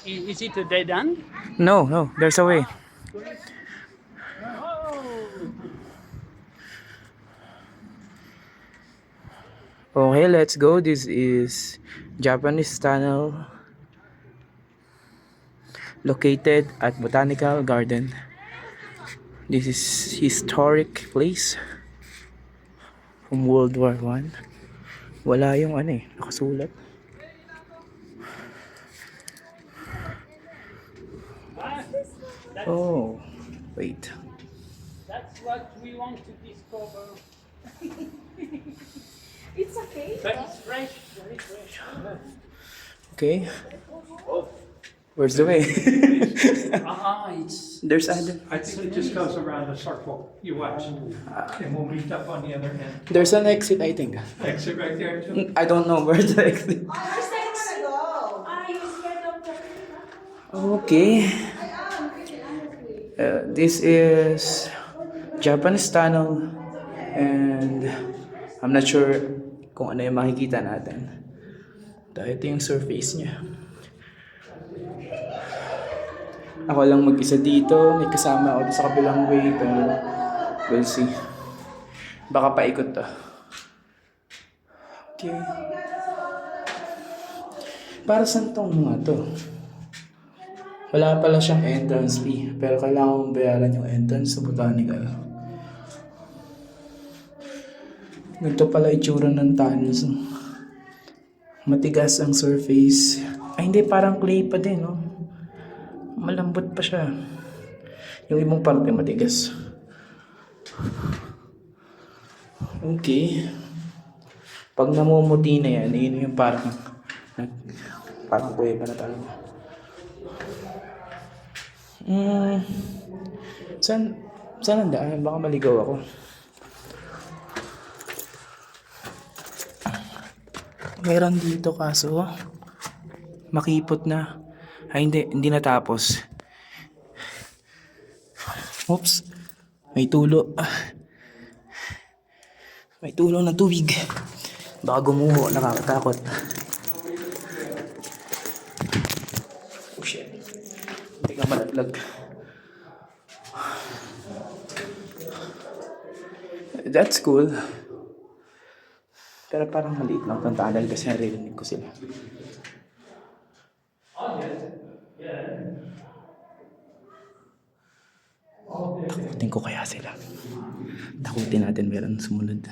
Is it a dead end? No, no, there's a way. Okay, let's go. This is Japanese tunnel located at Botanical Garden. This is historic place from World War One. Wala yung ano nakasulat. Oh, wait. That's what we want to discover. It's okay. But it's fresh, very fresh. Okay. Where's the way? It's There's other. I think it just goes around a circle. You watch. And we'll meet up on the other end. There's an exit, I think. Exit right there too. I don't know where the exit. Where's the exit? You scared of the... Okay. This is Japanese tunnel, and I'm not sure kung ano yung makikita natin. Dahil ito yung surface niya. Ako lang mag-isa dito, may kasama ako sa kabilang way, pero we'll see. Baka paikot to. Okay. Para saan tong mga to? Wala pala siyang entrance fee, pero kailangan mong bayaran yung entrance sa botanical. Ganito pala itsura ng tunnels. Matigas ang surface. Ay hindi, parang clay pa din, no? Malambot pa siya. Yung ibang parte matigas. Okay. Pag namumuti na yan, yun yung parang kuweba na talaga. Saan ang daan? Baka maligaw ako. Meron dito kaso makipot na. Ay hindi natapos. Oops. May tulo. May tulo ng tubig. Baka gumuho, nakakatakot. Oh shit. Hindi ka malaglag. That's cool. Pero parang maliit lang itong tunnel kasi narinig ko sila. Takutin ko kaya sila. Takutin natin meron sumunod.